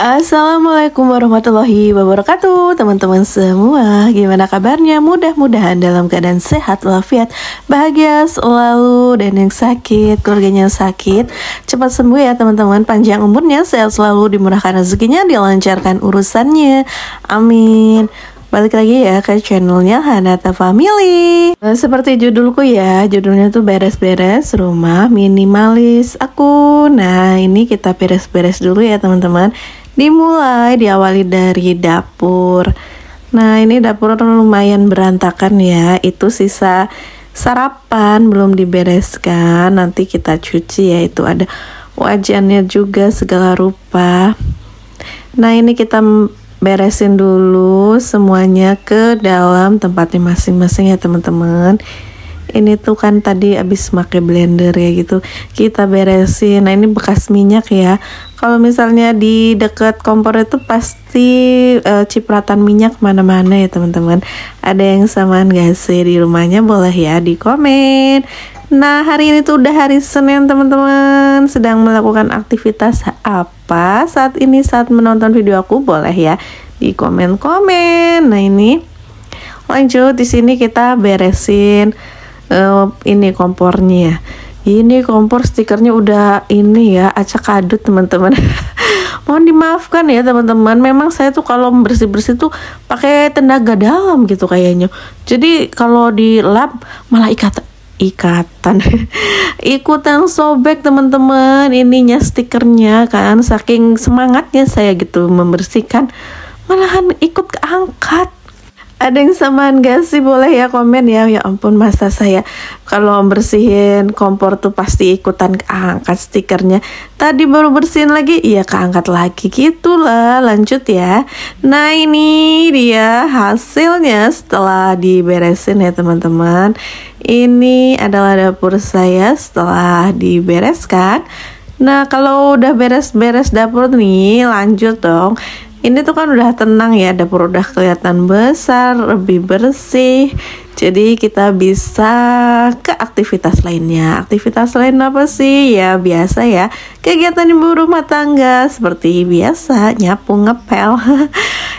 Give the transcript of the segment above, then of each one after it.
Assalamualaikum warahmatullahi wabarakatuh, teman-teman semua. Gimana kabarnya? Mudah-mudahan dalam keadaan sehat walafiat, bahagia selalu, dan yang sakit, keluarganya yang sakit cepat sembuh ya teman-teman. Panjang umurnya, sehat selalu, dimurahkan rezekinya, dilancarkan urusannya. Amin. Balik lagi ya ke channelnya Hanata Family. Seperti judulku ya, judulnya tuh beres-beres rumah minimalis aku. Nah, ini kita beres-beres dulu ya teman-teman. Diawali dari dapur. Nah, ini dapur lumayan berantakan ya. Itu sisa sarapan belum dibereskan. Nanti kita cuci ya. Itu ada wajannya juga segala rupa. Nah, ini kita beresin dulu semuanya ke dalam tempatnya masing-masing ya teman-teman. Ini tuh kan tadi abis pakai blender ya gitu, kita beresin. Nah, ini bekas minyak ya. Kalau misalnya di dekat kompor itu pasti cipratan minyak mana-mana ya teman-teman. Ada yang samaan gak sih di rumahnya? Boleh ya di komen. Nah, hari ini tuh udah hari Senin teman-teman. Sedang melakukan aktivitas apa saat ini saat menonton video aku? Boleh ya di komen-komen. Nah, ini lanjut di sini kita beresin ini kompornya. Ini kompor stikernya udah ini ya, acak adut teman-teman. Mohon dimaafkan ya teman-teman. Memang saya tuh kalau bersih-bersih tuh pakai tenaga dalam gitu kayaknya. Jadi kalau di lap malah ikutan sobek teman-teman ininya, stikernya kan, saking semangatnya saya gitu membersihkan malahan ikut keangkat. Ada yang samaan gak sih? Boleh ya komen ya. Ya ampun, masa saya kalau bersihin kompor tuh pasti ikutan keangkat stikernya. Tadi baru bersihin lagi, iya keangkat lagi gitulah. Lanjut ya. Nah, ini dia hasilnya setelah diberesin ya teman-teman. Ini adalah dapur saya setelah dibereskan. Nah, kalau udah beres-beres dapur nih, lanjut dong. Ini tuh kan udah tenang ya, dapur udah kelihatan besar, lebih bersih. Jadi kita bisa ke aktivitas lainnya. Aktivitas lain apa sih? Ya biasa ya, kegiatan ibu rumah tangga seperti biasa, nyapu, ngepel.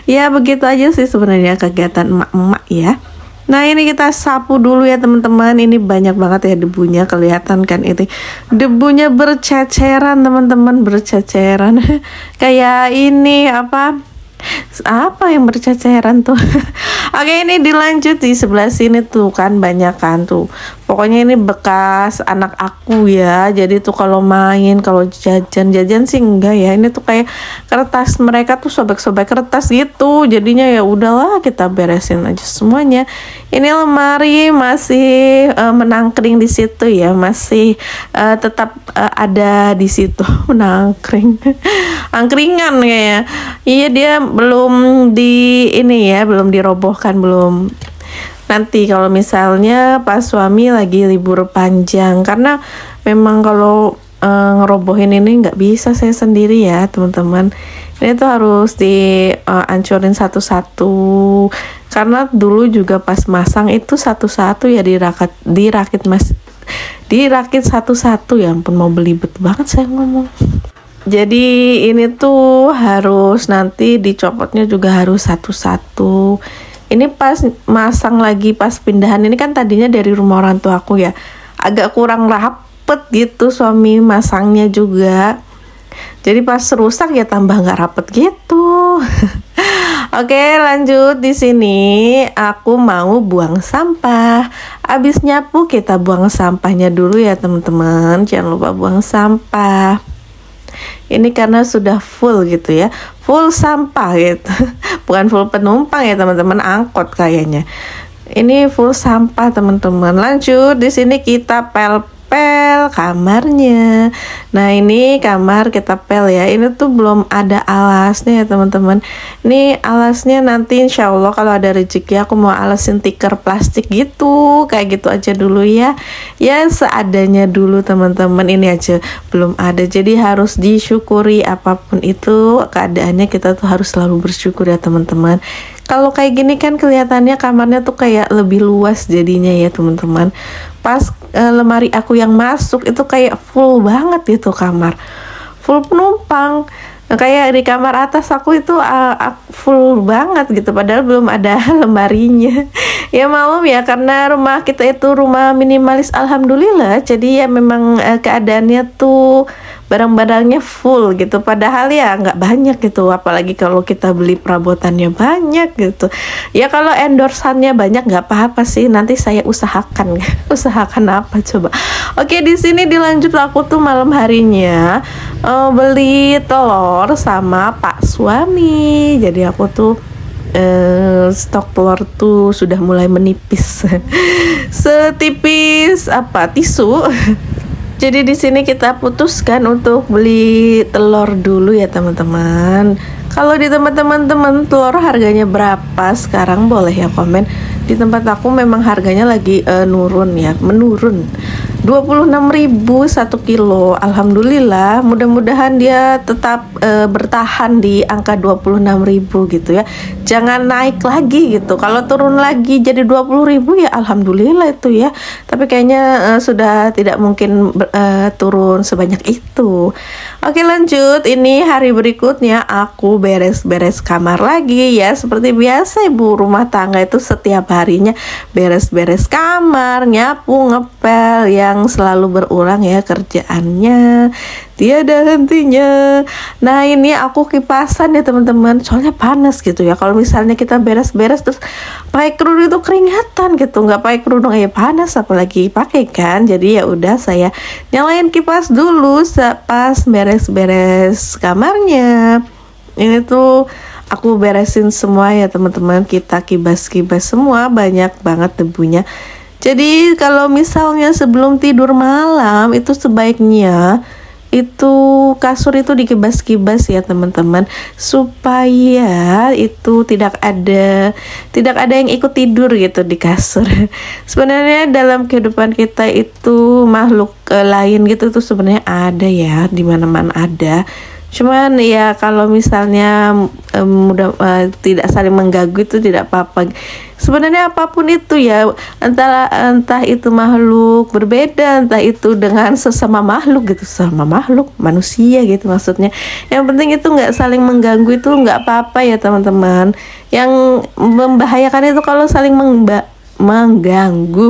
Ya begitu aja sih sebenarnya kegiatan emak-emak ya. Nah, ini kita sapu dulu ya teman-teman. Ini banyak banget ya debunya, kelihatan kan itu. Debunya berceceran teman-teman, berceceran. Kayak ini apa yang berceceran tuh. Oke, ini dilanjut di sebelah sini tuh kan banyak kan tuh. Pokoknya ini bekas anak aku ya. Jadi tuh kalau main, kalau jajan sih enggak ya. Ini tuh kayak kertas, mereka tuh sobek-sobek kertas gitu. Jadinya ya udahlah kita beresin aja semuanya. Ini lemari masih menangkring di situ ya. Masih tetap ada di situ menangkring. Angkringan kayaknya. Iya, dia belum belum dirobohkan, belum. Nanti kalau misalnya pas suami lagi libur panjang, karena memang kalau ngerobohin ini nggak bisa saya sendiri ya teman-teman. Ini tuh harus dihancurin satu-satu, karena dulu juga pas masang itu satu-satu ya, dirakit satu-satu. Ya ampun, mau belibet banget saya ngomong. Jadi ini tuh harus nanti dicopotnya juga harus satu-satu. Ini pas masang lagi, pas pindahan ini kan tadinya dari rumah orang tua aku ya, agak kurang rapet gitu suami masangnya juga. Jadi pas rusak ya tambah nggak rapet gitu. Oke, lanjut di sini aku mau buang sampah. Abis nyapu kita buang sampahnya dulu ya teman-teman. Jangan lupa buang sampah. Ini karena sudah full gitu ya, full sampah gitu. Bukan full penumpang ya teman-teman, angkot kayaknya. Ini full sampah teman-teman. Lanjut di sini kita pel kamarnya. Nah, ini kamar kita pel ya. Ini tuh belum ada alasnya ya teman-teman. Ini alasnya nanti insya Allah kalau ada rezeki aku mau alasin tikar plastik gitu. Kayak gitu aja dulu ya. Ya seadanya dulu teman-teman. Ini aja belum ada. Jadi harus disyukuri apapun itu keadaannya, kita tuh harus selalu bersyukur ya teman-teman. Kalau kayak gini kan kelihatannya kamarnya tuh kayak lebih luas jadinya ya teman-teman. Pas lemari aku yang masuk itu kayak full banget itu kamar, full penumpang. Kayak di kamar atas aku itu full banget gitu, padahal belum ada lemarinya. Ya maklum ya, karena rumah kita itu rumah minimalis alhamdulillah, jadi ya memang keadaannya tuh barang-barangnya full gitu, padahal ya nggak banyak gitu, apalagi kalau kita beli perabotannya banyak gitu. Ya kalau endorsannya banyak nggak apa-apa sih, nanti saya usahakan. Usahakan apa coba. Oke, di sini dilanjut, aku tuh malam harinya beli telur sama Pak suami. Jadi aku tuh stok telur tuh sudah mulai menipis. Setipis apa tisu. Jadi di sini kita putuskan untuk beli telur dulu ya teman-teman. Kalau di tempat teman-teman telur harganya berapa sekarang, boleh ya komen. Di tempat aku memang harganya lagi menurun 26.000 1 kilo. Alhamdulillah, mudah-mudahan dia tetap bertahan di angka 26.000 gitu ya. Jangan naik lagi gitu. Kalau turun lagi jadi 20.000 ya alhamdulillah itu ya. Tapi kayaknya sudah tidak mungkin turun sebanyak itu. Oke, lanjut. Ini hari berikutnya aku beres-beres kamar lagi ya. Seperti biasa ibu rumah tangga itu setiap harinya beres-beres kamar, nyapu, ngepel, yang selalu berulang ya kerjaannya, tiada hentinya. Nah ini aku kipasan ya teman-teman, soalnya panas gitu ya. Kalau misalnya kita beres-beres terus pakai kerudung itu keringatan gitu, nggak pakai kerudung ya panas, apalagi pakai kan. Jadi ya udah saya nyalain kipas dulu pas beres-beres kamarnya. Ini tuh aku beresin semua ya teman-teman, kita kibas-kibas semua, banyak banget debunya. Jadi kalau misalnya sebelum tidur malam itu sebaiknya itu kasur itu dikibas-kibas ya teman-teman, supaya itu tidak ada yang ikut tidur gitu di kasur. Sebenarnya dalam kehidupan kita itu makhluk lain gitu tuh sebenarnya ada ya, di mana-mana ada. Cuman ya kalau misalnya tidak saling mengganggu itu tidak apa-apa. Sebenarnya apapun itu ya, entah itu makhluk berbeda, entah itu dengan sesama makhluk gitu, sesama makhluk manusia gitu maksudnya. Yang penting itu nggak saling mengganggu, itu nggak apa-apa ya teman-teman. Yang membahayakan itu kalau saling mengganggu.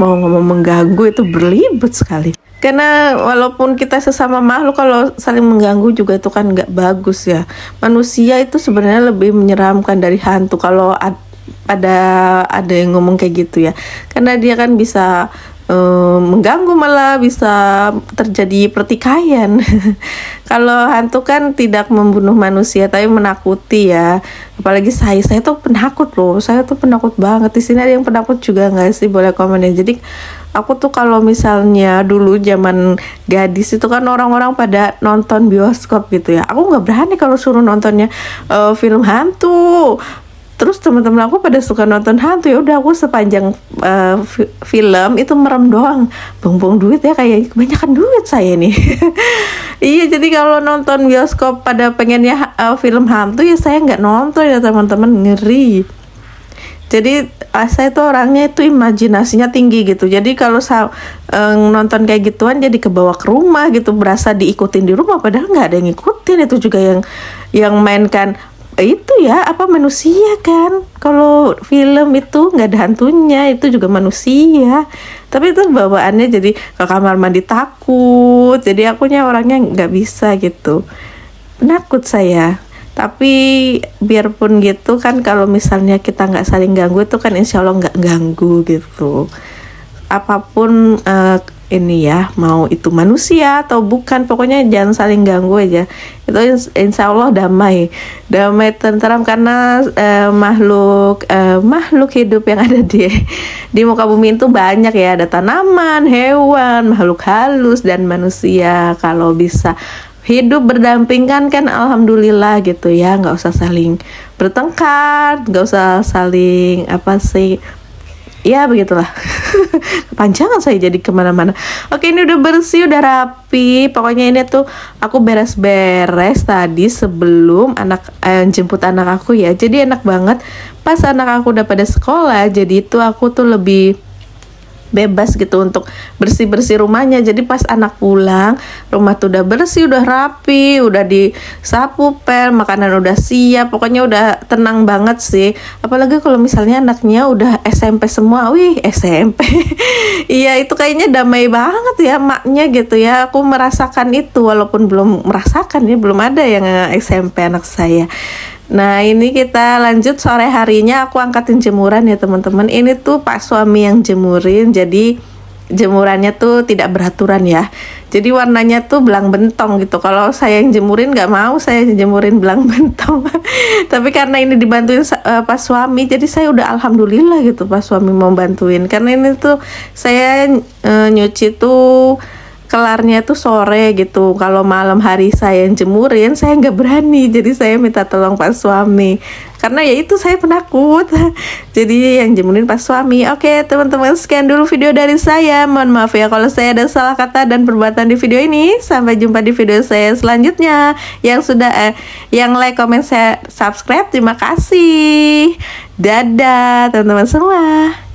Mau ngomong mengganggu itu berlibet sekali. Karena walaupun kita sesama makhluk, kalau saling mengganggu juga itu kan nggak bagus ya. Manusia itu sebenarnya lebih menyeramkan dari hantu kalau ada yang ngomong kayak gitu ya. Karena dia kan bisa mengganggu, malah bisa terjadi pertikaian. Kalau hantu kan tidak membunuh manusia tapi menakuti ya. Apalagi saya tuh penakut loh. Saya tuh penakut banget. Di sini ada yang penakut juga nggak sih? Boleh komen ya. Jadi aku tuh kalau misalnya dulu zaman gadis itu kan orang-orang pada nonton bioskop gitu ya. Aku nggak berani kalau suruh nontonnya film hantu. Terus teman-teman aku pada suka nonton hantu, ya udah aku sepanjang film itu merem doang, buang-buang duit ya, kayak kebanyakan duit saya nih. Iya, jadi kalau nonton bioskop pada pengennya film hantu ya saya nggak nonton ya teman-teman, ngeri. Jadi saya tuh orangnya itu imajinasinya tinggi gitu. Jadi kalau nonton kayak gituan jadi kebawa ke rumah gitu, berasa diikutin di rumah padahal nggak ada yang ngikutin. Itu juga yang mainkan itu ya manusia kan. Kalau film itu nggak ada hantunya, itu juga manusia, tapi itu bawaannya jadi ke kamar mandi takut. Jadi akunya orangnya nggak bisa gitu, penakut saya. Tapi biarpun gitu kan, kalau misalnya kita nggak saling ganggu itu kan insya Allah nggak ganggu gitu. Apapun ini ya, mau itu manusia atau bukan, pokoknya jangan saling ganggu aja. Itu insya Allah damai tentram, karena makhluk hidup yang ada di muka bumi itu banyak ya, ada tanaman, hewan, makhluk halus dan manusia. Kalau bisa hidup berdampingan kan alhamdulillah gitu ya, nggak usah saling bertengkar, nggak usah saling ya begitulah. Kepanjangan saya jadi kemana-mana. Oke, ini udah bersih, udah rapi. Pokoknya ini tuh aku beres-beres tadi sebelum jemput anak aku ya. Jadi enak banget pas anak aku udah pada sekolah. Jadi itu aku tuh lebih bebas gitu untuk bersih-bersih rumahnya. Jadi pas anak pulang, rumah tuh udah bersih, udah rapi, udah disapu pel, makanan udah siap, pokoknya udah tenang banget sih. Apalagi kalau misalnya anaknya udah SMP semua, wih SMP. Iya itu kayaknya damai banget ya maknya gitu ya. Aku merasakan itu walaupun belum merasakan ya, belum ada yang SMP anak saya. Nah ini kita lanjut sore harinya, aku angkatin jemuran ya teman-teman. Ini tuh Pak suami yang jemurin, jadi jemurannya tuh tidak beraturan ya. Jadi warnanya tuh belang bentong gitu. Kalau saya yang jemurin nggak mau saya jemurin belang bentong. Tapi karena ini dibantuin Pak suami, jadi saya udah alhamdulillah gitu Pak suami mau bantuin. Karena ini tuh saya nyuci tuh kelarnya tuh sore gitu. Kalau malam hari saya yang jemurin, saya nggak berani, jadi saya minta tolong Pak suami. Karena ya itu saya penakut. Jadi yang jemurin Pak suami. Oke teman-teman, sekian dulu video dari saya. Mohon maaf ya kalau saya ada salah kata dan perbuatan di video ini. Sampai jumpa di video saya selanjutnya. Yang sudah yang like, comment, share, subscribe, terima kasih. Dadah teman-teman semua.